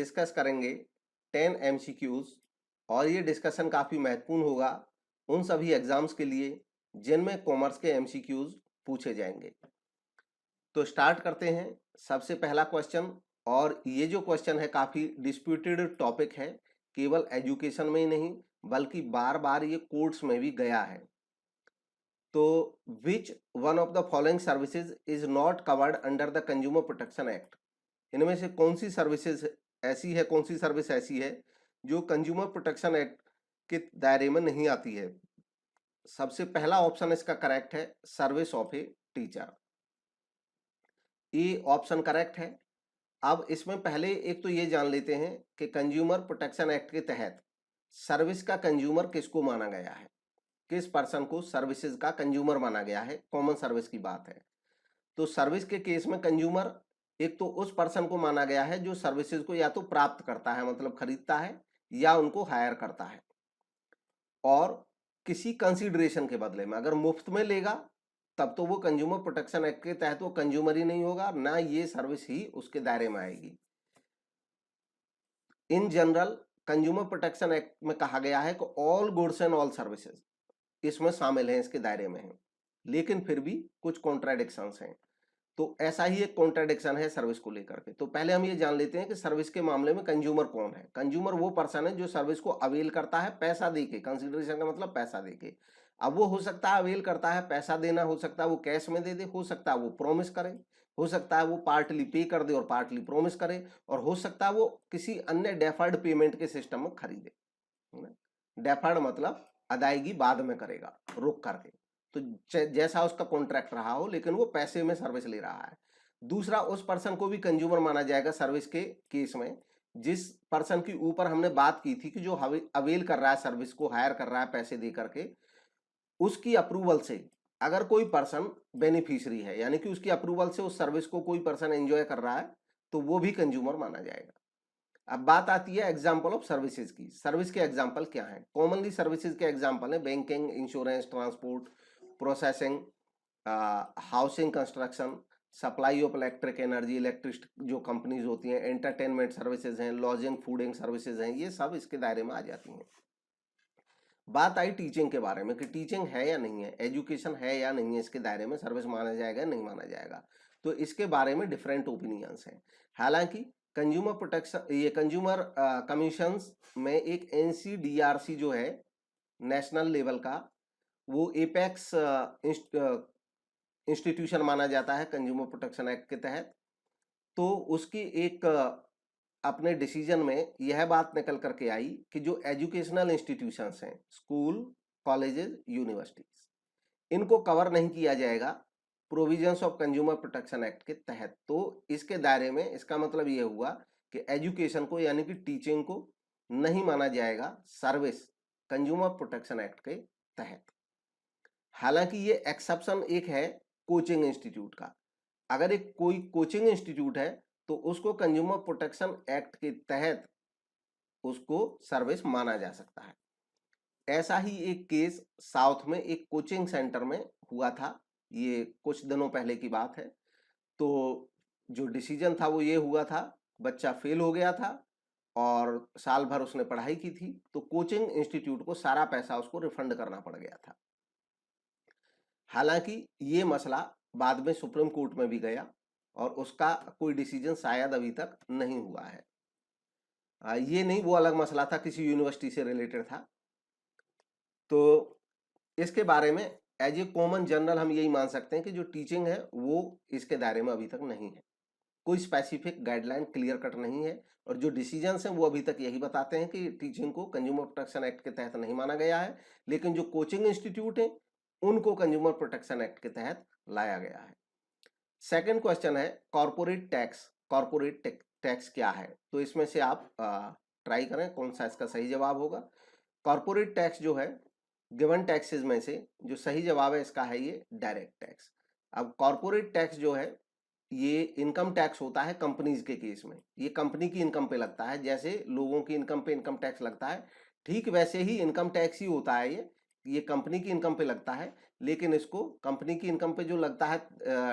Discuss करेंगे 10 MCQs और ये डिस्कशन काफ़ी महत्वपूर्ण होगा उन सभी एग्जाम्स के लिए जिनमें कॉमर्स के एमसीक्यूज पूछे जाएंगे। तो स्टार्ट करते हैं। सबसे पहला क्वेश्चन, और ये जो क्वेश्चन है काफ़ी डिस्प्यूटेड टॉपिक है, केवल एजुकेशन में ही नहीं बल्कि बार बार ये कोर्ट्स में भी गया है। तो which one of the following services is not covered under the consumer protection act. इनमें से कौन सी सर्विसेज ऐसी है, कौन सी सर्विस ऐसी है जो कंज्यूमर प्रोटेक्शन एक्ट के दायरे में नहीं आती है। सबसे पहला ऑप्शन इसका करेक्ट है, सर्विस ऑफ ए टीचर। ये ऑप्शन करेक्ट है। अब इसमें पहले एक तो ये जान लेते हैं कि कंज्यूमर प्रोटेक्शन एक्ट के तहत सर्विस का कंज्यूमर किसको माना गया है, किस पर्सन को सर्विसेज का कंज्यूमर माना गया है। कॉमन सर्विस की बात है तो सर्विस के केस में कंज्यूमर एक तो उस पर्सन को माना गया है जो सर्विसेज को या तो प्राप्त करता है, मतलब खरीदता है, या उनको हायर करता है, और किसी कंसीडरेशन के बदले में। अगर मुफ्त में लेगा तब तो वो कंज्यूमर प्रोटेक्शन एक्ट के तहत वो कंज्यूमर ही नहीं होगा, ना ये सर्विस ही उसके दायरे में आएगी। In general consumer protection act में कहा गया है कि all goods and all services इसमें शामिल हैं, इसके दायरे में हैं, लेकिन फिर भी कुछ कॉन्ट्राडिक्शंस हैं। तो ऐसा ही एक कॉन्ट्राडिक्शन है सर्विस को लेकर के। तो पहले हम ये जान लेते हैं कि सर्विस के मामले में कंज्यूमर कौन है। कंज्यूमर वो पर्सन है जो सर्विस को अवेल करता है पैसा देके। कंसिडरेशन का मतलब पैसा देके। अब वो हो सकता है अवेल करता है, पैसा देना हो सकता है वो कैश में दे दे, हो सकता है वो प्रॉमिस करे, हो सकता है वो पार्टली पे कर दे और पार्टली प्रॉमिस करे, और हो सकता है वो किसी अन्य डेफर्ड पेमेंट के सिस्टम में खरीदे। डेफर्ड मतलब अदायगी बाद में करेगा, रुक करके। तो जैसा उसका कॉन्ट्रैक्ट रहा हो, लेकिन वो पैसे में सर्विस ले रहा है। दूसरा, उस पर्सन को भी कंज्यूमर माना जाएगा सर्विस के केस में जिस पर्सन की ऊपर हमने बात की थी कि जो अवेल कर रहा है सर्विस को, हायर कर रहा है पैसे दे करके, उसकी अप्रूवल से अगर कोई पर्सन बेनिफिशियरी है, यानी कि उसकी अप्रूवल से उस सर्विस को कोई पर्सन एंजॉय कर रहा है, तो वो भी कंज्यूमर माना जाएगा। अब बात आती है एग्जाम्पल ऑफ सर्विसेज की। सर्विस के एग्जाम्पल क्या हैं? कॉमनली सर्विसेज के एग्जाम्पल है banking, insurance, transport, processing, housing construction, supply of electric energy, electric जो कंपनीज होती हैं, एंटरटेनमेंट सर्विसेज हैं, लॉजिंग फूडिंग सर्विसेज हैं, ये सब इसके दायरे में आ जाती हैं। बात आई टीचिंग के बारे में कि टीचिंग है या नहीं है, एजुकेशन है या नहीं है, इसके दायरे में सर्विस माना जाएगा नहीं माना जाएगा। तो इसके बारे में डिफरेंट ओपिनियंस हैं। हालांकि कंज्यूमर प्रोटेक्शन, ये कंज्यूमर कमीशंस में एक एनसीडीआरसी जो है नेशनल लेवल का, वो एपेक्स इंस्टीट्यूशन माना जाता है कंज्यूमर प्रोटेक्शन एक्ट के तहत। तो उसकी एक अपने डिसीजन में यह बात निकल करके आई कि जो एजुकेशनल इंस्टीट्यूशंस हैं, स्कूल, कॉलेजेस, यूनिवर्सिटीज, इनको कवर नहीं किया जाएगा provisions of consumer protection act के तहत। तो इसके दायरे में इसका मतलब यह हुआ कि एजुकेशन को यानी कि टीचिंग को नहीं माना जाएगा सर्विस कंज्यूमर प्रोटेक्शन एक्ट के तहत। हालांकि ये एक्सेप्शन एक है कोचिंग इंस्टीट्यूट का। अगर एक कोई कोचिंग इंस्टीट्यूट है तो उसको कंज्यूमर प्रोटेक्शन एक्ट के तहत उसको सर्विस माना जा सकता है। ऐसा ही एक केस साउथ में एक कोचिंग सेंटर में हुआ था, ये कुछ दिनों पहले की बात है। तो जो डिसीजन था वो ये हुआ था, बच्चा फेल हो गया था और साल भर उसने पढ़ाई की थी, तो कोचिंग इंस्टीट्यूट को सारा पैसा उसको रिफंड करना पड़ गया था। हालांकि ये मसला बाद में सुप्रीम कोर्ट में भी गया और उसका कोई डिसीजन शायद अभी तक नहीं हुआ है। ये नहीं, वो अलग मसला था, किसी यूनिवर्सिटी से रिलेटेड था। तो इसके बारे में एज ए कॉमन जनरल हम यही मान सकते हैं कि जो टीचिंग है वो इसके दायरे में अभी तक नहीं है। कोई स्पेसिफिक गाइडलाइन क्लियर कट नहीं है, और जो डिसीजंस हैं वो अभी तक यही बताते हैं कि टीचिंग को कंज्यूमर प्रोटेक्शन एक्ट के तहत नहीं माना गया है, लेकिन जो कोचिंग इंस्टीट्यूट हैं उनको कंज्यूमर प्रोटेक्शन एक्ट के तहत लाया गया है। सेकंड क्वेश्चन है कॉर्पोरेट टैक्स। कॉर्पोरेट टैक्स क्या है? तो इसमें से आप ट्राई करें कौन सा इसका सही जवाब होगा। कॉर्पोरेट टैक्स जो है गिवन टैक्सेस में से जो सही जवाब है इसका है ये डायरेक्ट टैक्स। अब कॉर्पोरेट टैक्स जो है ये इनकम टैक्स होता है कंपनीज के केस में। ये कंपनी की इनकम पे लगता है, जैसे लोगों की इनकम पे इनकम टैक्स लगता है, ठीक वैसे ही इनकम टैक्स ही होता है ये कंपनी की इनकम पे लगता है। लेकिन इसको कंपनी की इनकम पे जो लगता है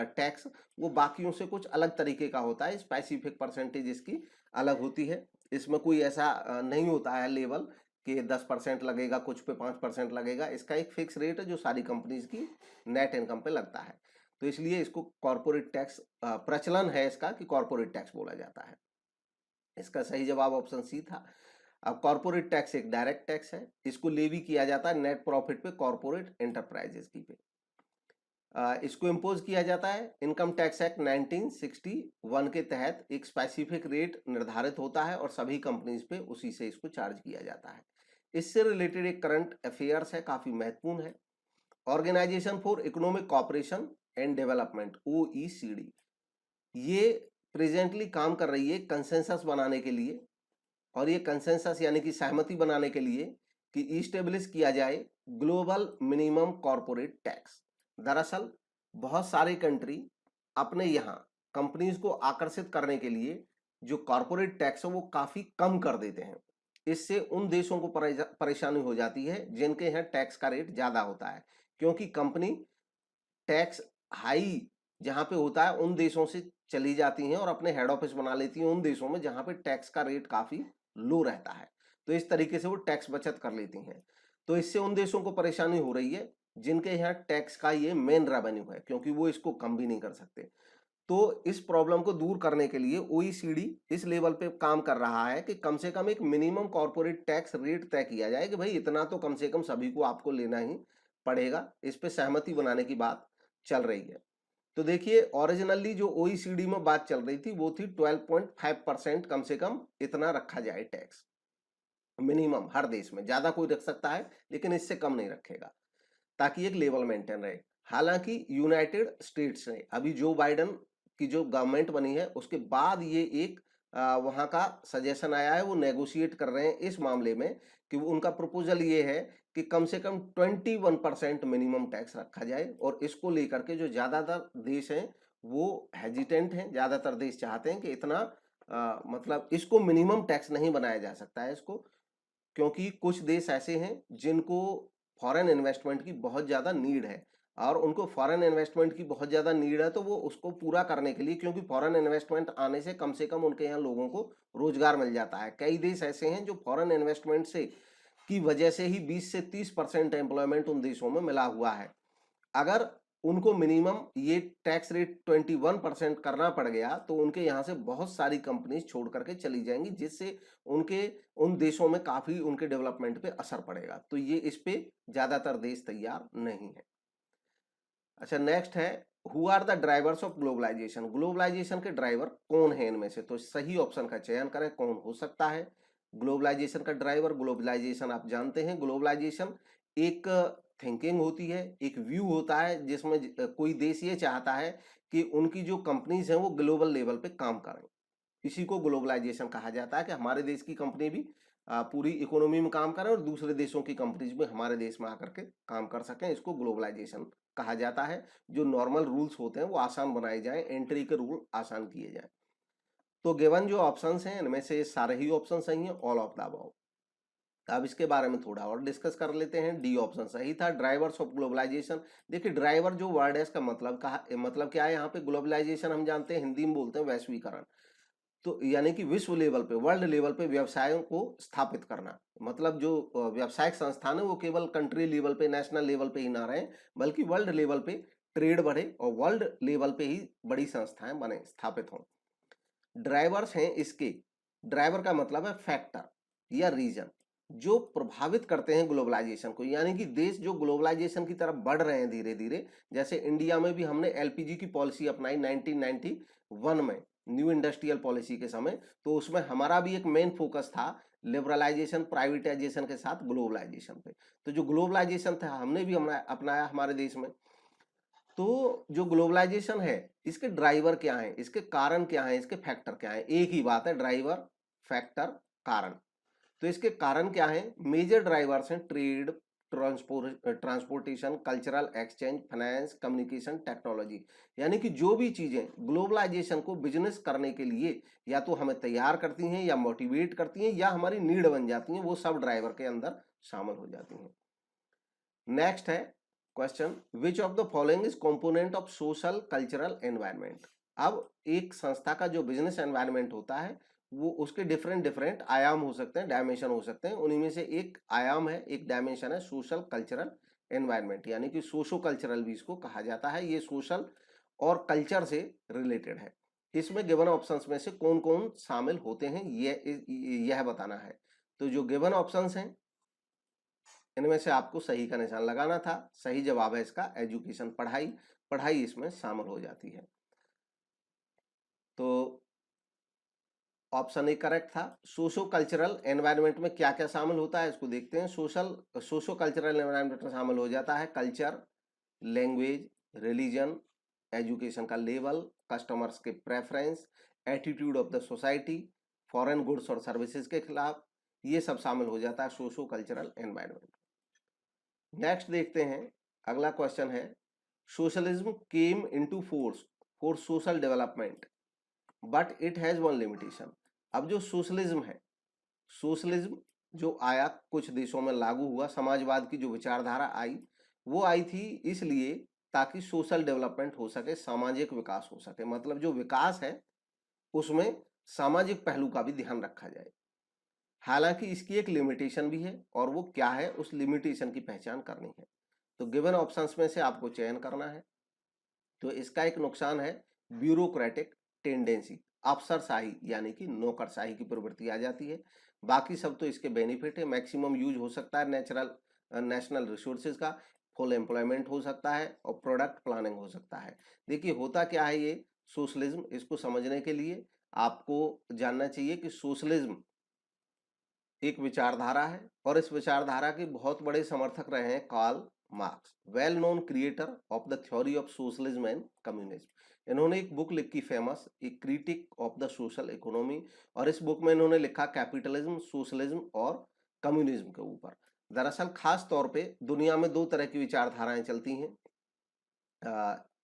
टैक्स, वो बाकियों से कुछ अलग तरीके का होता है, स्पेसिफिक परसेंटेज इसकी अलग होती है। इसमें कोई ऐसा नहीं होता है लेवल कि 10% लगेगा, कुछ पे 5% लगेगा। इसका एक फिक्स रेट है जो सारी कंपनीज की नेट इनकम पे लगता है। तो इसलिए इसको कॉर्पोरेट टैक्स, प्रचलन है इसका कि कॉर्पोरेट टैक्स बोला जाता है। इसका सही जवाब ऑप्शन सी था। अब कॉर्पोरेट टैक्स एक डायरेक्ट टैक्स है, इसको लेवी किया जाता है नेट प्रॉफिट पे कॉर्पोरेट एंटरप्राइजेस की पे। इसको इम्पोज किया जाता है इनकम टैक्स एक्ट 1961 के तहत। एक स्पेसिफिक रेट निर्धारित होता है और सभी कंपनीज पे उसी से इसको चार्ज किया जाता है। इससे रिलेटेड एक करंट अफेयर्स है, काफी महत्वपूर्ण है। Organisation for economic cooperation and development, OECD, ये प्रेजेंटली काम कर रही है कंसेंसस बनाने के लिए, और ये कंसेंसस यानी कि सहमति बनाने के लिए कि इस्टेब्लिश किया जाए ग्लोबल मिनिमम कॉर्पोरेट टैक्स। दरअसल बहुत सारे कंट्री अपने यहाँ कंपनीज को आकर्षित करने के लिए जो कॉर्पोरेट टैक्स है वो काफी कम कर देते हैं। इससे उन देशों को परेशानी हो जाती है जिनके यहाँ टैक्स का रेट ज्यादा होता है, क्योंकि कंपनी टैक्स हाई जहां पे होता है उन देशों से चली जाती हैं और अपने हेड ऑफिस बना लेती हैं उन देशों में जहां पे टैक्स का रेट काफी लो रहता है। तो इस तरीके से वो टैक्स बचत कर लेती हैं। तो इससे उन देशों को परेशानी हो रही है जिनके यहाँ टैक्स का ये मेन रेवेन्यू है, क्योंकि वो इसको कम भी नहीं कर सकते। तो इस प्रॉब्लम को दूर करने के लिए OECD इस लेवल पे काम कर रहा है कि कम से कम एक मिनिमम कॉर्पोरेट टैक्स रेट तय किया जाए कि भाई इतना तो कम से कम सभी को आपको लेना ही पड़ेगा। इस पे सहमति बनाने की बात चल रही है। तो देखिए ओरिजिनली जो OECD में बात चल रही थी वो थी 12.5% कम से कम इतना रखा जाए टैक्स मिनिमम हर देश में। ज्यादा कोई रख सकता है लेकिन इससे कम नहीं रखेगा ताकि एक लेवल मेंटेन रहे। हालांकि यूनाइटेड स्टेट्स ने अभी जो बाइडन की जो गवर्नमेंट बनी है उसके बाद ये एक वहां का सजेशन आया है, वो नेगोशिएट कर रहे हैं इस मामले में कि उनका प्रपोजल ये है कि कम से कम 21% मिनिमम टैक्स रखा जाए। और इसको लेकर के जो ज्यादातर देश हैं वो हेजिटेंट हैं, ज्यादातर देश चाहते हैं कि इतना मतलब इसको मिनिमम टैक्स नहीं बनाया जा सकता है इसको, क्योंकि कुछ देश ऐसे हैं जिनको फॉरेन इन्वेस्टमेंट की बहुत ज़्यादा नीड है, और उनको फॉरेन इन्वेस्टमेंट की बहुत ज़्यादा नीड है तो वो उसको पूरा करने के लिए, क्योंकि फॉरेन इन्वेस्टमेंट आने से कम उनके यहाँ लोगों को रोजगार मिल जाता है। कई देश ऐसे हैं जो फॉरेन इन्वेस्टमेंट से की वजह से ही 20 से 30% एम्प्लॉयमेंट उन देशों में मिला हुआ है। अगर उनको मिनिमम ये टैक्स रेट 21% करना पड़ गया तो उनके यहाँ से बहुत सारी कंपनीज छोड़ करके चली जाएंगी, जिससे उनके उन देशों में काफी उनके डेवलपमेंट पे असर पड़ेगा। तो ये इस पे ज्यादातर देश तैयार नहीं है। अच्छा, नेक्स्ट है who are the drivers of globalisation. Globalisation के ड्राइवर कौन है इनमें से? तो सही ऑप्शन का चयन करें, कौन हो सकता है ग्लोबलाइजेशन का ड्राइवर। ग्लोबलाइजेशन आप जानते हैं, ग्लोबलाइजेशन एक थिंकिंग होती है, एक व्यू होता है जिसमें कोई देश ये चाहता है कि उनकी जो कंपनीज हैं वो ग्लोबल लेवल पे काम करें। इसी को ग्लोबलाइजेशन कहा जाता है कि हमारे देश की कंपनी भी पूरी इकोनॉमी में काम करें और दूसरे देशों की कंपनीज भी हमारे देश में आकर के काम कर सकें। इसको ग्लोबलाइजेशन कहा जाता है। जो नॉर्मल रूल्स होते हैं वो आसान बनाए जाएं, एंट्री के रूल आसान किए जाएं। तो गिवन जो ऑप्शंस हैं इनमें से सारे ही ऑप्शन सही हैं, ऑल ऑफ द अबव। अब इसके बारे में थोड़ा और डिस्कस कर लेते हैं। डी ऑप्शन सही था, ड्राइवर्स ऑफ ग्लोबलाइजेशन। देखिए ड्राइवर जो वर्ड है इसका मतलब क्या है? यहाँ पे ग्लोबलाइजेशन हम जानते हैं हिंदी में बोलते हैं वैश्वीकरण। तो यानी कि विश्व लेवल पे, वर्ल्ड लेवल पे व्यवसायों को स्थापित करना। मतलब जो व्यावसायिक संस्थान है वो केवल कंट्री लेवल पे, नेशनल लेवल पे ही ना रहे, बल्कि वर्ल्ड लेवल पे ट्रेड बढ़े और वर्ल्ड लेवल पे ही बड़ी संस्थाएं बने, स्थापित हों। ड्राइवर्स हैं इसके, ड्राइवर का मतलब है फैक्टर या रीजन जो प्रभावित करते हैं ग्लोबलाइजेशन को। यानी कि देश जो ग्लोबलाइजेशन की तरफ बढ़ रहे हैं धीरे धीरे, जैसे इंडिया में भी हमने LPG की पॉलिसी अपनाई 1991 में, न्यू इंडस्ट्रियल पॉलिसी के समय। तो उसमें हमारा भी एक मेन फोकस था लिबरलाइजेशन, प्राइवेटाइजेशन के साथ ग्लोबलाइजेशन पे। तो जो ग्लोबलाइजेशन था हमने भी अपनाया हमारे देश में। तो जो ग्लोबलाइजेशन है इसके ड्राइवर क्या हैं, इसके कारण क्या हैं, इसके फैक्टर क्या हैं? एक ही बात है, ड्राइवर, फैक्टर, कारण। तो इसके कारण क्या है? मेजर ड्राइवर्स हैं trade, transportation, cultural exchange, finance, communication, technology. यानी कि जो भी चीजें ग्लोबलाइजेशन को बिजनेस करने के लिए या तो हमें तैयार करती हैं या मोटिवेट करती हैं या हमारी नीड बन जाती हैं, वो सब ड्राइवर के अंदर शामिल हो जाती हैं। नेक्स्ट है question, which of the following is component of social cultural environment. अब एक संस्था का जो बिजनेस एनवायरनमेंट होता है वो उसके डिफरेंट डिफरेंट आयाम हो सकते हैं, डायमेंशन हो सकते हैं। उन्हीं में से एक आयाम है, एक डायमेंशन है सोशल कल्चरल एनवायरनमेंट, यानी कि सोशो कल्चरल भी इसको कहा जाता है। ये सोशल और कल्चर से रिलेटेड है। इसमें गिवन ऑप्शंस में से कौन कौन शामिल होते हैं यह बताना है। तो जो गिवन ऑप्शंस हैं इनमें से आपको सही का निशान लगाना था। सही जवाब है इसका एजुकेशन, पढ़ाई। पढ़ाई इसमें शामिल हो जाती है। तो ऑप्शन ए करेक्ट था। सोशो कल्चरल एनवायरनमेंट में क्या क्या शामिल होता है इसको देखते हैं। सोशो कल्चरल एनवायरनमेंट में शामिल हो जाता है कल्चर, लैंग्वेज, रिलीजन, एजुकेशन का लेवल, कस्टमर्स के preference, attitude of the society, foreign goods और सर्विसेज के खिलाफ, ये सब शामिल हो जाता है सोशो कल्चरल एनवायरनमेंट। नेक्स्ट देखते हैं, अगला क्वेश्चन है socialism came into force for social development but it has one limitation. अब जो सोशलिज्म है, सोशलिज्म जो आया कुछ देशों में लागू हुआ, समाजवाद की जो विचारधारा आई वो आई थी इसलिए ताकि सोशल डेवलपमेंट हो सके, सामाजिक विकास हो सके। मतलब जो विकास है उसमें सामाजिक पहलू का भी ध्यान रखा जाए। हालांकि इसकी एक लिमिटेशन भी है और वो क्या है, उस लिमिटेशन की पहचान करनी है। तो गिवन ऑप्शंस में से आपको चयन करना है। तो इसका एक नुकसान है ब्यूरोक्रेटिक टेंडेंसी, अफसरशाही यानी कि नौकरशाही की प्रवृत्ति आ जाती है। बाकी सब तो इसके बेनिफिट है, मैक्सिमम यूज हो सकता है नेशनल रिसोर्सेज का, फुल एम्प्लॉयमेंट हो सकता है और प्रोडक्ट प्लानिंग हो सकता है। देखिए होता क्या है ये सोशलिज्म, इसको समझने के लिए आपको जानना चाहिए कि सोशलिज्म एक विचारधारा है और इस विचारधारा के बहुत बड़े समर्थक रहे हैं Karl Marx, well known creator of the theory of socialism and communism. इन्होंने एक बुक लिखी famous, a critique of the social economy, और इस बुक में इन्होंने लिखा कैपिटलिज्म, सोशलिज्म और कम्युनिज्म के ऊपर। दरअसल खास तौर पे दुनिया में दो तरह की विचारधाराएं चलती हैं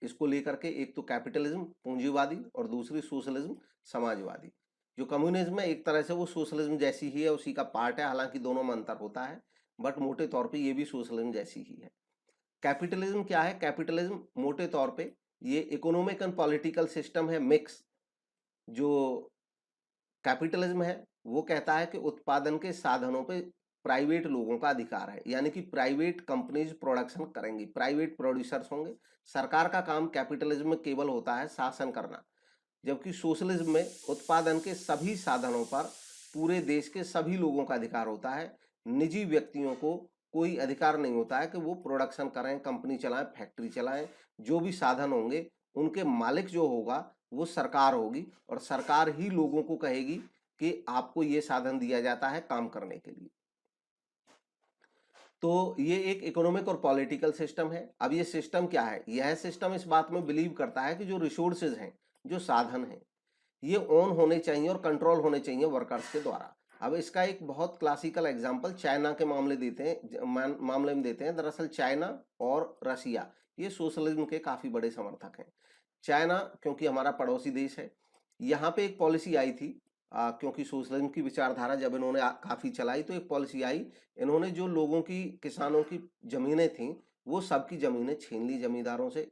इसको लेकर के, एक तो कैपिटलिज्म पूंजीवादी और दूसरी सोशलिज्म समाजवादी। जो कम्युनिज्म है एक तरह से वो सोशलिज्म जैसी ही है, उसी का पार्ट है, हालांकि दोनों में अंतर होता है, बट मोटे तौर पे ये भी सोशलिज्म जैसी ही है। कैपिटलिज्म क्या है? कैपिटलिज्म मोटे तौर पे ये इकोनॉमिक एंड पॉलिटिकल सिस्टम है मिक्स। जो कैपिटलिज्म है वो कहता है कि उत्पादन के साधनों पे प्राइवेट लोगों का अधिकार है, यानी कि प्राइवेट कंपनीज प्रोडक्शन करेंगी, प्राइवेट प्रोड्यूसर्स होंगे। सरकार का काम कैपिटलिज्म में केवल होता है शासन करना, जबकि सोशलिज्म में उत्पादन के सभी साधनों पर पूरे देश के सभी लोगों का अधिकार होता है। निजी व्यक्तियों को कोई अधिकार नहीं होता है कि वो प्रोडक्शन करें, कंपनी चलाएं, फैक्ट्री चलाएं। जो भी साधन होंगे उनके मालिक जो होगा वो सरकार होगी और सरकार ही लोगों को कहेगी कि आपको ये साधन दिया जाता है काम करने के लिए। तो ये एक इकोनॉमिक और पॉलिटिकल सिस्टम है। अब ये सिस्टम क्या है? यह सिस्टम इस बात में बिलीव करता है कि जो रिसोर्सेज हैं, जो साधन हैं, ये ऑन होने चाहिए और कंट्रोल होने चाहिए वर्कर्स के द्वारा। अब इसका एक बहुत क्लासिकल एग्जांपल चाइना के मामले मामले में देते हैं। दरअसल चाइना और रशिया ये सोशलिज्म के काफी बड़े समर्थक हैं। चाइना क्योंकि हमारा पड़ोसी देश है, यहाँ पे एक पॉलिसी आई थी क्योंकि सोशलिज्म की विचारधारा जब इन्होंने काफी चलाई तो एक पॉलिसी आई, इन्होंने जो लोगों की, किसानों की जमीनें थी वो सबकी जमीनें छीन ली जमींदारों से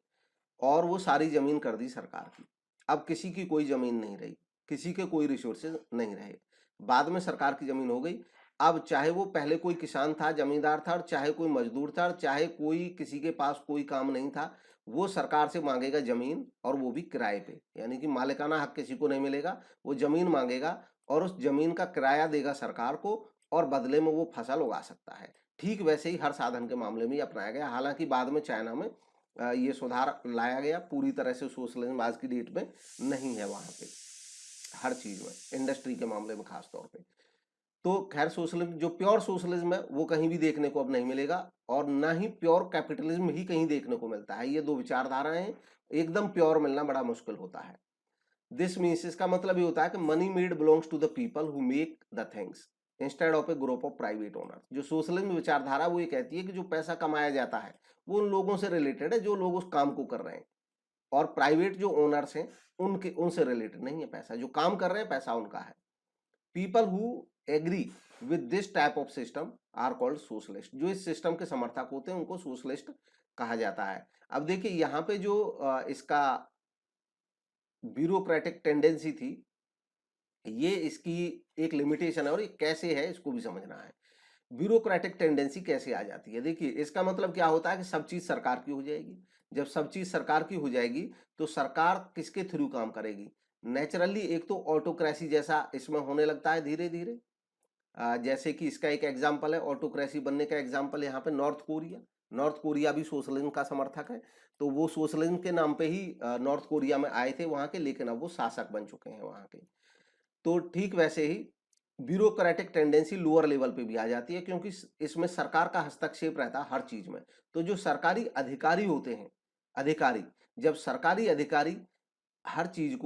और वो सारी जमीन कर दी सरकार की। अब किसी की कोई जमीन नहीं रही, किसी के कोई रिसोर्सेज नहीं रहे, बाद में सरकार की जमीन हो गई। अब चाहे वो पहले कोई किसान था, जमींदार था, और चाहे कोई मजदूर था, और चाहे कोई किसी के पास कोई काम नहीं था, वो सरकार से मांगेगा जमीन और वो भी किराए पे, यानी कि मालिकाना हक किसी को नहीं मिलेगा। वो जमीन मांगेगा और उस जमीन का किराया देगा सरकार को और बदले में वो फसल उगा सकता है। ठीक वैसे ही हर साधन के मामले में अपनाया गया। हालांकि बाद में चाइना में ये सुधार लाया गया, पूरी तरह से सोशलिज्म आज की डेट में नहीं है वहां पे, हर चीज में, इंडस्ट्री के मामले में खास तौर पे। तो खैर सोशलिज्म, जो प्योर सोशलिज्म है वो कहीं भी देखने को अब नहीं मिलेगा और ना ही प्योर कैपिटलिज्म ही कहीं देखने को मिलता है। ये दो विचारधाराएं एकदम प्योर मिलना बड़ा मुश्किल होता है। दिस मीन्स, इसका मतलब ये होता है कि money made belongs to the people who make the things instead of a group of private owners. जो सोशलिज्म विचारधारा वो ये कहती है कि जो पैसा कमाया जाता है वो उन लोगों से रिलेटेड है जो लोग उस काम को कर रहे हैं, और प्राइवेट जो ओनर्स हैं उनके, उनसे रिलेटेड नहीं है पैसा। जो काम कर रहे हैं पैसा उनका है। People who agree with this type of system are called socialist. जो इस सिस्टम के समर्थक होते हैं उनको सोशलिस्ट कहा जाता है। अब देखिए यहाँ पे जो इसका ब्यूरोक्रेटिक टेंडेंसी थी ये इसकी एक लिमिटेशन है और ये कैसे है इसको भी समझना है। ब्यूरोक्रेटिक टेंडेंसी कैसे आ जाती है? देखिए, इसका मतलब क्या होता है कि सब चीज सरकार की हो जाएगी। जब सब चीज सरकार की हो जाएगी तो सरकार किसके थ्रू काम करेगी? नेचुरली एक तो ऑटोक्रेसी जैसा इसमें होने लगता है धीरे धीरे। जैसे कि इसका एक एग्जाम्पल है, ऑटोक्रेसी बनने का एग्जाम्पल यहाँ पे नॉर्थ कोरिया। नॉर्थ कोरिया भी सोशलिज्म का समर्थक है, तो वो सोशलिज्म के नाम पे ही नॉर्थ कोरिया में आए थे वहां के, लेकिन अब वो शासक बन चुके हैं वहां के। तो ठीक वैसे ही ब्यूरोक्रेटिक टेंडेंसी लोअर लेवल पे भी आ जाती है, क्योंकि इसमें सरकार का हस्तक्षेप रहता है हर चीज में। तो जो सरकारी अधिकारी होते हैं, अधिकारी, जब सरकारी अधिकारी हर चीज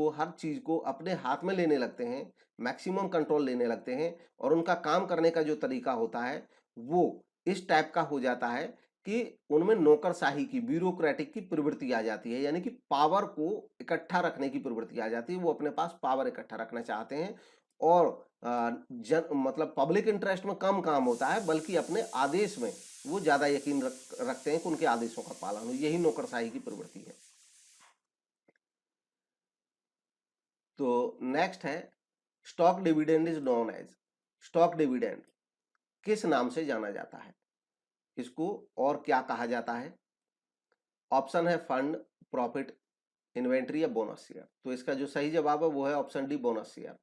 को अपने हाथ में लेने लगते हैं, मैक्सिमम कंट्रोल लेने लगते हैं, और उनका काम करने का जो तरीका होता है वो इस टाइप का हो जाता है कि उनमें नौकरशाही की, ब्यूरोक्रेटिक की प्रवृत्ति आ जाती है, यानी कि पावर को इकट्ठा रखने की प्रवृत्ति आ जाती है। वो अपने पास पावर इकट्ठा रखना चाहते हैं और मतलब पब्लिक इंटरेस्ट में कम काम होता है, बल्कि अपने आदेश में वो ज्यादा यकीन रखते हैं कि उनके आदेशों का पालन हो। यही नौकरशाही की प्रवृत्ति है। तो नेक्स्ट है stock dividend is known as. Stock dividend किस नाम से जाना जाता है, इसको और क्या कहा जाता है? ऑप्शन है फंड, प्रॉफिट, इन्वेंट्री या बोनस शेयर। तो इसका जो सही जवाब है वो है ऑप्शन डी, बोनस शेयर।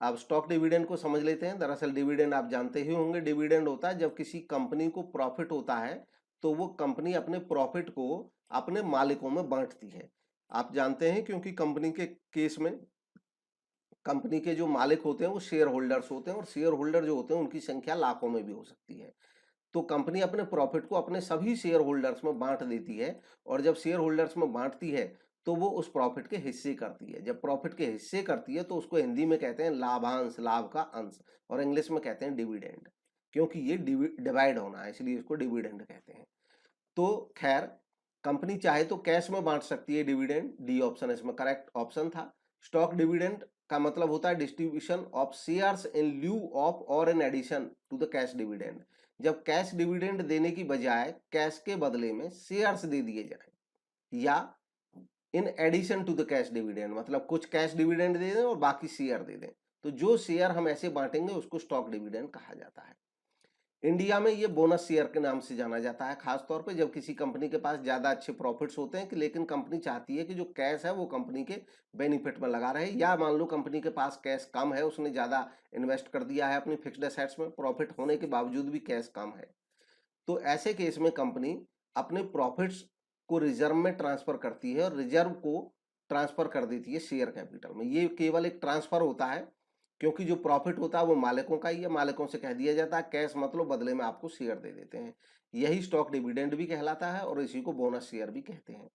अब स्टॉक डिविडेंड को समझ लेते हैं। दरअसल डिविडेंड आप जानते ही होंगे, डिविडेंड होता है जब किसी कंपनी को प्रॉफिट होता है तो वो कंपनी अपने प्रॉफिट को अपने मालिकों में बांटती है। आप जानते हैं, क्योंकि कंपनी के केस में कंपनी के जो मालिक होते हैं वो शेयर होल्डर्स होते हैं, और शेयर होल्डर जो होते हैं उनकी संख्या लाखों में भी हो सकती है। तो कंपनी अपने प्रॉफिट को अपने सभी शेयर होल्डर्स में बांट देती है, और जब शेयर होल्डर्स में बांटती है तो वो उस प्रॉफिट के हिस्से करती है। जब प्रॉफिट के हिस्से करती है तो उसको हिंदी में कहते हैं लाभांश, लाभ का अंश, और इंग्लिश में कहते हैं डिविडेंड, क्योंकि ये डिवाइड होना है इसलिए इसको डिविडेंड कहते हैं। तो खैर, कंपनी चाहे तो कैश में बांट सकती है डिविडेंड, डी ऑप्शन इसमें करेक्ट ऑप्शन था। स्टॉक डिविडेंड का मतलब होता है distribution of shares in lieu of और in addition to the cash dividend. जब कैश डिविडेंड देने की बजाय कैश के बदले में शेयर्स दे दिए जाए, या in addition to the cash dividend, मतलब कुछ कैश डिविडेंड दे दें और बाकी शेयर दे दें, तो जो शेयर हम ऐसे बांटेंगे उसको स्टॉक डिविडेंड कहा जाता है। इंडिया में ये बोनस शेयर के नाम से जाना जाता है, खासतौर पे जब किसी कंपनी के पास ज्यादा अच्छे प्रॉफिट्स होते हैं कि, लेकिन कंपनी चाहती है कि जो कैश है वो कंपनी के बेनिफिट में लगा रहे, या मान लो कंपनी के पास कैश कम है, उसने ज्यादा इन्वेस्ट कर दिया है अपनी फिक्स्ड एसेट्स में, प्रॉफिट होने के बावजूद भी कैश कम है, तो ऐसे केस में कंपनी अपने प्रॉफिट्स को रिजर्व में ट्रांसफर करती है और रिजर्व को ट्रांसफर कर देती है शेयर कैपिटल में। ये केवल एक ट्रांसफर होता है, क्योंकि जो प्रॉफिट होता है वो मालिकों का ही है, मालिकों से कह दिया जाता है कैश मत लो, बदले में आपको शेयर दे देते हैं। यही स्टॉक डिविडेंड भी कहलाता है और इसी को बोनस शेयर भी कहते हैं।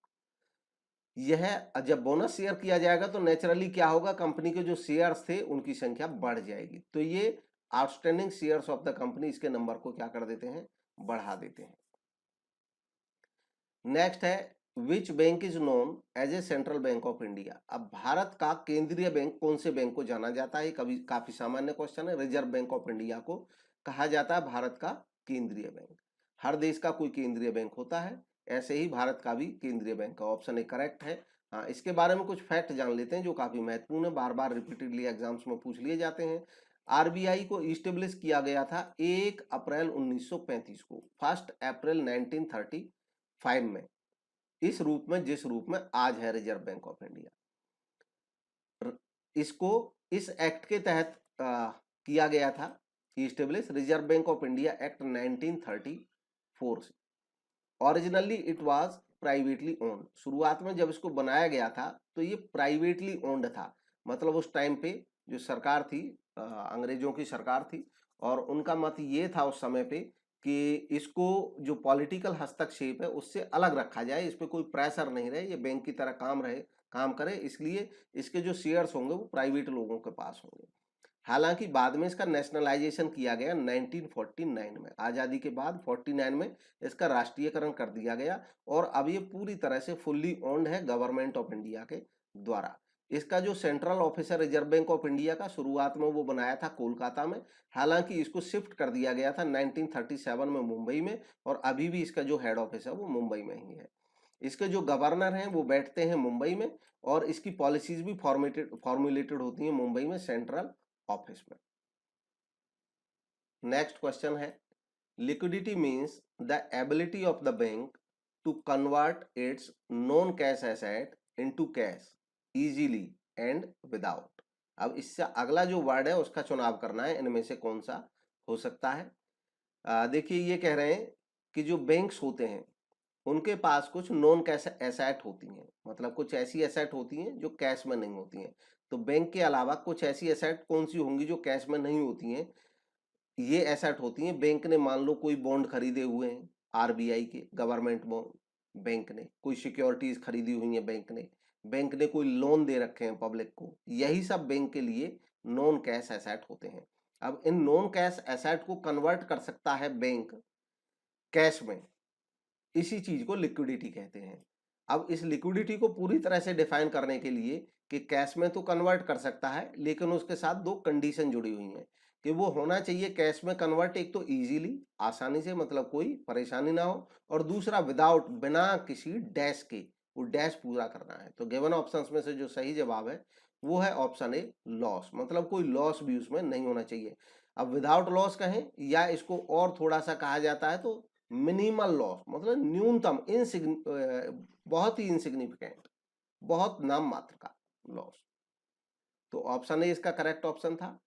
यह जब बोनस शेयर किया जाएगा तो नेचुरली क्या होगा, कंपनी के जो शेयर्स थे उनकी संख्या बढ़ जाएगी, तो ये outstanding shares of the company, इसके नंबर को क्या कर देते हैं, बढ़ा देते हैं। नेक्स्ट है which bank is known as a central bank of India. अब भारत का केंद्रीय बैंक कौन से बैंक को जाना जाता है, कभी काफी सामान्य क्वेश्चन है। रिजर्व बैंक ऑफ इंडिया को कहा जाता है भारत का केंद्रीय बैंक। हर देश का कोई केंद्रीय बैंक होता है, ऐसे ही भारत का भी केंद्रीय बैंक का ऑप्शन एक करेक्ट है। हाँ, इसके बारे में कुछ फैक्ट जान लेते हैं जो काफी महत्वपूर्ण है, बार बार रिपीटेडली एग्जाम्स में पूछ लिए जाते हैं। आरबीआई को इस्टेब्लिश किया गया था 1 अप्रैल 1935 को, 1 अप्रैल 1935 में, इस रूप में जिस रूप में आज है रिजर्व बैंक ऑफ इंडिया। इसको इस एक्ट के तहत किया गया था establish, reserve bank of India act 1934 से। Originally it was privately owned. शुरुआत में जब इसको बनाया गया था तो ये प्राइवेटली ओन्ड था, मतलब उस टाइम पे जो सरकार थी, अंग्रेजों की सरकार थी, और उनका मत ये था उस समय पे कि इसको जो पॉलिटिकल हस्तक्षेप है उससे अलग रखा जाए, इस पे कोई प्रेशर नहीं रहे, ये बैंक की तरह काम करे, इसलिए इसके जो शेयर्स होंगे वो प्राइवेट लोगों के पास होंगे। हालांकि बाद में इसका नेशनलाइजेशन किया गया 1949 में, आजादी के बाद 49 में इसका राष्ट्रीयकरण कर दिया गया, और अब ये पूरी तरह से फुल्ली ओन्ड है गवर्नमेंट ऑफ इंडिया के द्वारा। इसका जो सेंट्रल ऑफिस है रिजर्व बैंक ऑफ इंडिया का, शुरुआत में वो बनाया था कोलकाता में, हालांकि इसको शिफ्ट कर दिया गया था 1937 में मुंबई में, और अभी भी इसका जो हेड ऑफिस है वो मुंबई में ही है। इसके जो गवर्नर हैं वो बैठते हैं मुंबई में और इसकी पॉलिसीज भी फॉर्मुलेटेड होती हैं मुंबई में सेंट्रल ऑफिस में। नेक्स्ट क्वेश्चन है, liquidity means the ability of the bank to convert its non cash asset into cash easily and without. अब इससे अगला जो वर्ड है उसका चुनाव करना है, इनमें से कौन सा हो सकता है। देखिए ये कह रहे हैं कि जो बैंक्स होते हैं उनके पास कुछ नॉन कैश एसेट होती हैं, मतलब कुछ ऐसी एसेट होती हैं जो कैश में नहीं होती हैं। तो बैंक के अलावा कुछ ऐसी एसेट कौन सी होंगी जो कैश में नहीं होती हैं? ये एसेट होती हैं, बैंक ने मान लो कोई बॉन्ड खरीदे हुए हैं आरबीआई के, गवर्नमेंट बॉन्ड, बैंक ने कोई सिक्योरिटीज खरीदी हुई है, बैंक ने कोई लोन दे रखे हैं पब्लिक को, यही सब बैंक के लिए नॉन कैश एसेट होते हैं। अब इन नॉन कैश एसेट को कन्वर्ट कर सकता है बैंक कैश में, इसी चीज को लिक्विडिटी कहते हैं। अब इस लिक्विडिटी को पूरी तरह से डिफाइन करने के लिए कि कैश में तो कन्वर्ट कर सकता है, लेकिन उसके साथ दो कंडीशन जुड़ी हुई हैं कि वो होना चाहिए कैश में कन्वर्ट, एक तो इजीली, आसानी से, मतलब कोई परेशानी ना हो, और दूसरा विदाउट, बिना किसी डैश के, वो डैश पूरा करना है। तो गिवन ऑप्शंस में से जो सही जवाब है वो है ऑप्शन ए, लॉस, मतलब कोई लॉस भी उसमें नहीं होना चाहिए। अब विदाउट लॉस कहें या इसको और थोड़ा सा कहा जाता है तो मिनिमल लॉस, मतलब न्यूनतम, बहुत ही इनसिग्निफिकेंट, बहुत नाम मात्र का लॉस। तो ऑप्शन ए इसका करेक्ट ऑप्शन था।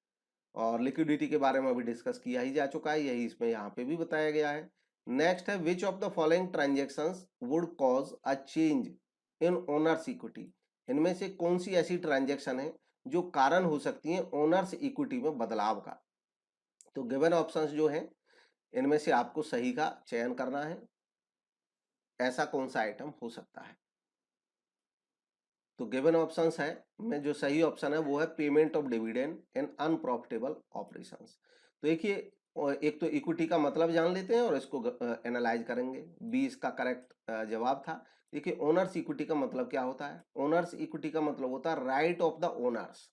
और लिक्विडिटी के बारे में अभी डिस्कस किया ही जा चुका है, यही इसमें यहाँ पे भी बताया गया है। नेक्स्ट है, which of the following transactions would cause a change in owners equity. इनमें से कौन सी ऐसी ट्रांजेक्शन है जो कारण हो सकती है ओनर्स इक्विटी में बदलाव का। तो गिवन ऑप्शंस जो है इनमें से आपको सही का चयन करना है, ऐसा कौन सा आइटम हो सकता है। तो गिवन ऑप्शंस है में जो सही ऑप्शन है वो है payment of dividend in unprofitable operations. तो देखिए, एक तो इक्विटी का मतलब जान लेते हैं और इसको एनालाइज करेंगे। बी इसका करेक्ट जवाब था। देखिए, ओनर्स इक्विटी का मतलब क्या होता है? ओनर्स इक्विटी का मतलब होता है राइट ऑफ द ओनर्स,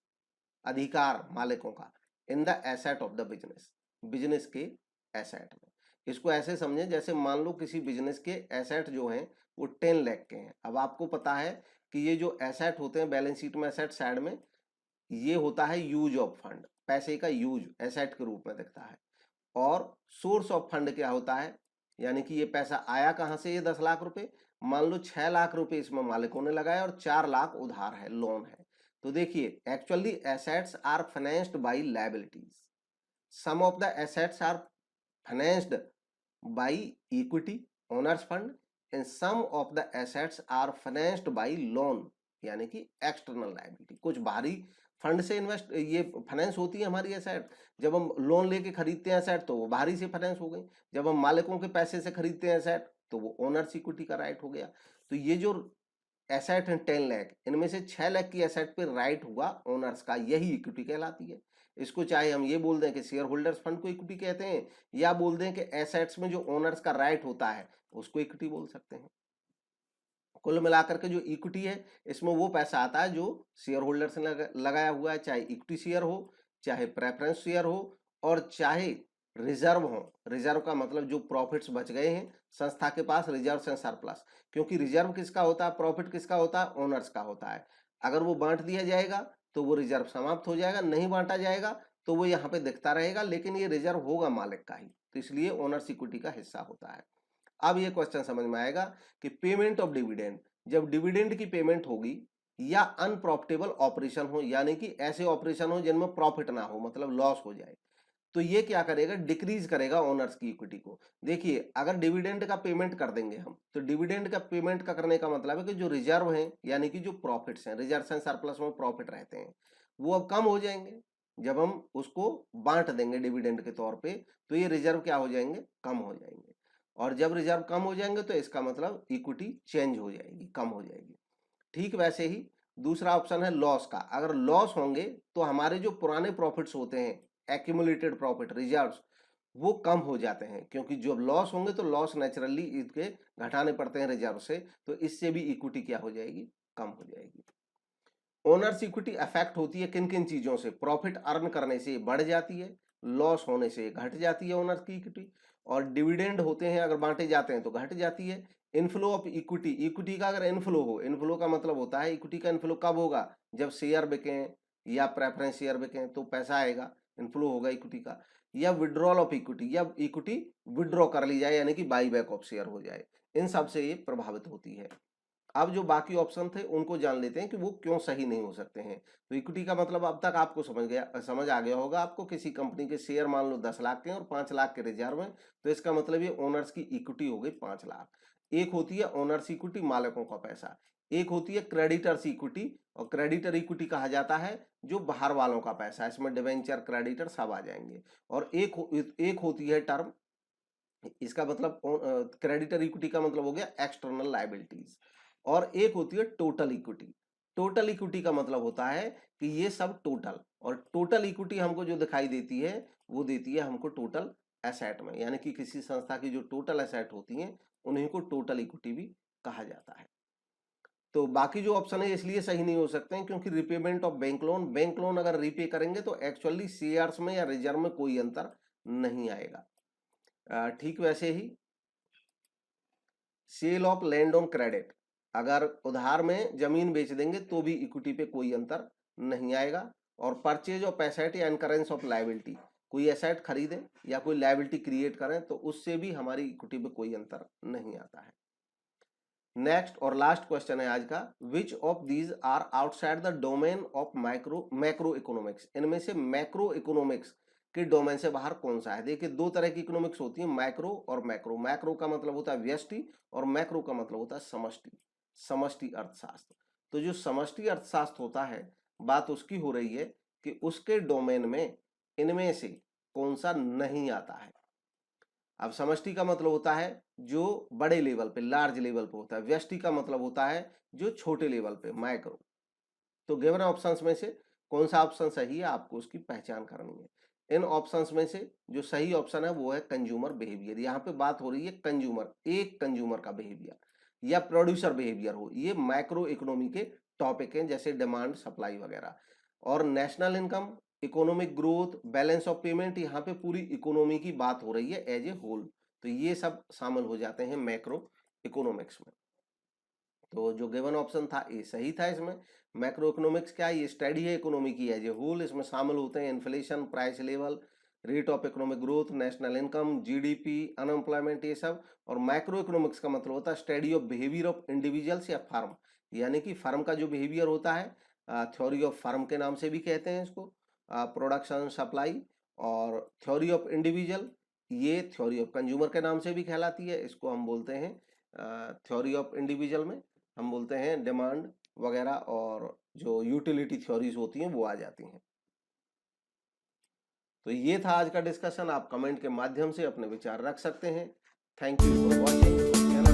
अधिकार मालिकों का, in the asset of the business, business के एसेट में। इसको ऐसे समझें जैसे मान लो किसी बिजनेस के एसेट जो हैं वो 10 लाख के हैं। अब आपको पता है कि ये जो एसेट होते हैं बैलेंस शीट में, एसेट साइड में, ये होता है यूज ऑफ फंड, पैसे का यूज एसेट के रूप में दिखता है। और सोर्स ऑफ फंड क्या होता है, यानी कि ये पैसा आया कहां से, ये 10 लाख रुपए, मान लो 6 लाख रुपए इसमें मालिकों ने लगाया और 4 लाख उधार है, लोन है। तो देखिए, actually assets are financed by liabilities, some of the assets are financed by equity, owners fund, and some of the assets are financed by loan, यानी कि एक्सटर्नल लायबिलिटी। कुछ बाहरी फंड से इन्वेस्ट, ये फाइनेंस होती है हमारी एसेट। जब हम लोन लेके खरीदते हैं एसेट तो वो बाहरी से फाइनेंस हो गई। जब हम मालिकों के पैसे से खरीदते हैं एसेट तो वो ओनर्स इक्विटी का राइट हो गया। तो ये जो एसेट है 10 लाख, इनमें से 6 लाख की एसेट पे राइट हुआ ओनर्स का, यही इक्विटी कहलाती है। इसको चाहे हम ये बोल दें कि शेयर होल्डर्स फंड को इक्विटी कहते हैं, या बोल दें कि एसेट्स में जो ओनर्स का राइट होता है उसको इक्विटी बोल सकते हैं। कुल मिलाकर के जो इक्विटी है इसमें वो पैसा आता है जो शेयर होल्डर्स ने लगाया हुआ है, चाहे इक्विटी शेयर हो, चाहे प्रेफरेंस शेयर हो, और चाहे रिजर्व हो। रिजर्व का मतलब जो प्रॉफिट्स बच गए हैं संस्था के पास, रिजर्व एंड सरप्लस। क्योंकि रिजर्व किसका होता है, प्रॉफिट किसका होता है, ओनर्स का होता है। अगर वो बांट दिया जाएगा तो वो रिजर्व समाप्त हो जाएगा, नहीं बांटा जाएगा तो वो यहाँ पे दिखता रहेगा, लेकिन ये रिजर्व होगा मालिक का ही, तो इसलिए ओनर्स इक्विटी का हिस्सा होता है। अब ये क्वेश्चन समझ में आएगा कि पेमेंट ऑफ डिविडेंड, जब डिविडेंड की पेमेंट होगी या अनप्रॉफिटेबल ऑपरेशन हो, यानी कि ऐसे ऑपरेशन हो जिनमें प्रॉफिट ना हो, मतलब लॉस हो जाए, तो ये क्या करेगा, डिक्रीज करेगा ओनर्स की इक्विटी को। देखिए, अगर डिविडेंड का पेमेंट कर देंगे हम, तो डिविडेंड का पेमेंट का करने का मतलब है कि जो रिजर्व है, यानी कि जो प्रॉफिट्स हैं, रिजर्व एंड सरप्लस में प्रॉफिट रहते हैं, वो अब कम हो जाएंगे। जब हम उसको बांट देंगे डिविडेंड के तौर पे, तो ये रिजर्व क्या हो जाएंगे, कम हो जाएंगे। और जब रिजर्व कम हो जाएंगे तो इसका मतलब इक्विटी चेंज हो जाएगी, कम हो जाएगी। ठीक वैसे ही दूसरा ऑप्शन है लॉस का। अगर लॉस होंगे तो हमारे जो पुराने प्रॉफिट्स होते हैं, एक्यूमुलेटेड प्रॉफिट, रिजर्व्स, वो कम हो जाते हैं, क्योंकि जब लॉस होंगे तो लॉस नेचुरली इसके घटाने पड़ते हैं रिजर्व से, तो इससे भी इक्विटी क्या हो जाएगी, कम हो जाएगी। ओनर्स इक्विटी अफेक्ट होती है किन किन चीजों से, प्रॉफिट अर्न करने से बढ़ जाती है, लॉस होने से घट जाती है ओनर्स की इक्विटी, और डिविडेंड होते हैं अगर बांटे जाते हैं तो घट जाती है, इनफ्लो ऑफ इक्विटी, इक्विटी का अगर इनफ्लो हो, इनफ्लो का मतलब होता है इक्विटी का इनफ्लो कब होगा, जब शेयर बिकें या प्रेफरेंस शेयर बिकें तो पैसा आएगा, इनफ्लो होगा इक्विटी का। या विड्रॉल ऑफ इक्विटी, या इक्विटी विड्रॉ कर ली जाए यानी कि बाई बैक ऑफ शेयर हो जाए, इन सब से ये प्रभावित होती है। अब जो बाकी ऑप्शन थे उनको जान लेते हैं कि वो क्यों सही नहीं हो सकते हैं। तो इक्विटी का मतलब अब तक आपको समझ आ गया होगा आपको, किसी कंपनी के शेयर मान लो 10 लाख के हैं और 5 लाख के रिजर्व हैं, तो इसका मतलब ये ओनर्स की इक्विटी हो गई 5 लाख। एक होती है ओनर्स इक्विटी, मालिकों का पैसा। एक होती है क्रेडिटर्स इक्विटी, और क्रेडिटर इक्विटी कहा जाता है जो बाहर वालों का पैसा है, इसमें डिवेंचर क्रेडिटर सब आ जाएंगे। और एक होती है टर्म, इसका मतलब क्रेडिटर इक्विटी का मतलब हो गया एक्सटर्नल लायबिलिटीज। और एक होती है टोटल इक्विटी। टोटल इक्विटी का मतलब होता है कि ये सब टोटल, और टोटल इक्विटी हमको जो दिखाई देती है वो देती है हमको टोटल एसेट में, यानी कि किसी संस्था की जो टोटल एसेट होती हैं उन्हीं को टोटल इक्विटी भी कहा जाता है। तो बाकी जो ऑप्शन है इसलिए सही नहीं हो सकते हैं क्योंकि रिपेमेंट ऑफ बैंक लोन अगर रीपे करेंगे तो एक्चुअली शेयर्स में या रिजर्व में कोई अंतर नहीं आएगा। ठीक वैसे ही sale of land on credit, अगर उधार में जमीन बेच देंगे तो भी इक्विटी पे कोई अंतर नहीं आएगा। और परचेज ऑफ एसेट या इनकरेंस ऑफ लायबिलिटी, कोई एसेट खरीदें या कोई लायबिलिटी क्रिएट करें तो उससे भी हमारी इक्विटी पे कोई अंतर नहीं आता है। नेक्स्ट और लास्ट क्वेश्चन है आज का, which of these are outside the domain of macro economics, इनमें से मैक्रो इकोनॉमिक्स के डोमेन से बाहर कौन सा है। देखिए दो तरह की इकोनॉमिक्स होती है, मैक्रो और मैक्रो। मैक्रो का मतलब होता है व्यष्टि और मैक्रो का मतलब होता है समष्टि, समष्टि अर्थशास्त्र। तो जो समष्टि अर्थशास्त्र होता है, बात उसकी हो रही है कि उसके डोमेन में इनमें से कौन सा नहीं आता है। अब समष्टि का मतलब होता है जो बड़े लेवल पे, लार्ज लेवल पे होता है। व्यष्टि का मतलब होता है जो छोटे लेवल पे, माइक्रो। तो गिवन ऑप्शंस में से कौन सा ऑप्शन सही है, आपको उसकी पहचान करनी है। इन ऑप्शंस में से जो सही ऑप्शन है वो है कंज्यूमर बिहेवियर। यहाँ पे बात हो रही है कंज्यूमर, एक कंज्यूमर का बिहेवियर या प्रोड्यूसर बिहेवियर हो, ये माइक्रो इकोनॉमी के टॉपिक हैं, जैसे डिमांड सप्लाई वगैरह। और national income, economic growth, balance of payment, यहाँ पे पूरी इकोनॉमी की बात हो रही है एज ए होल, तो ये सब शामिल हो जाते हैं मैक्रो इकोनॉमिक्स में। तो जो गिवन ऑप्शन था ये सही था। इसमें मैक्रो इकोनॉमिक्स क्या है, ये स्टडी है इकोनॉमी की एज ए होल, इसमें शामिल होते हैं inflation, price level, rate of economic growth, national income, GDP, unemployment, ये सब। और माइक्रो इकोनॉमिक्स का मतलब होता है study of behaviour of individuals या फर्म, यानी कि फर्म का जो बिहेवियर होता है, थ्योरी ऑफ फर्म के नाम से भी कहते हैं इसको, प्रोडक्शन सप्लाई। और थ्योरी ऑफ इंडिविजुअल, ये थ्योरी ऑफ कंज्यूमर के नाम से भी कहलाती है, इसको हम बोलते हैं थ्योरी ऑफ इंडिविजुअल में हम बोलते हैं डिमांड वगैरह, और जो यूटिलिटी थ्योरीज होती हैं वो आ जाती हैं। तो ये था आज का डिस्कशन, आप कमेंट के माध्यम से अपने विचार रख सकते हैं। Thank you for watching.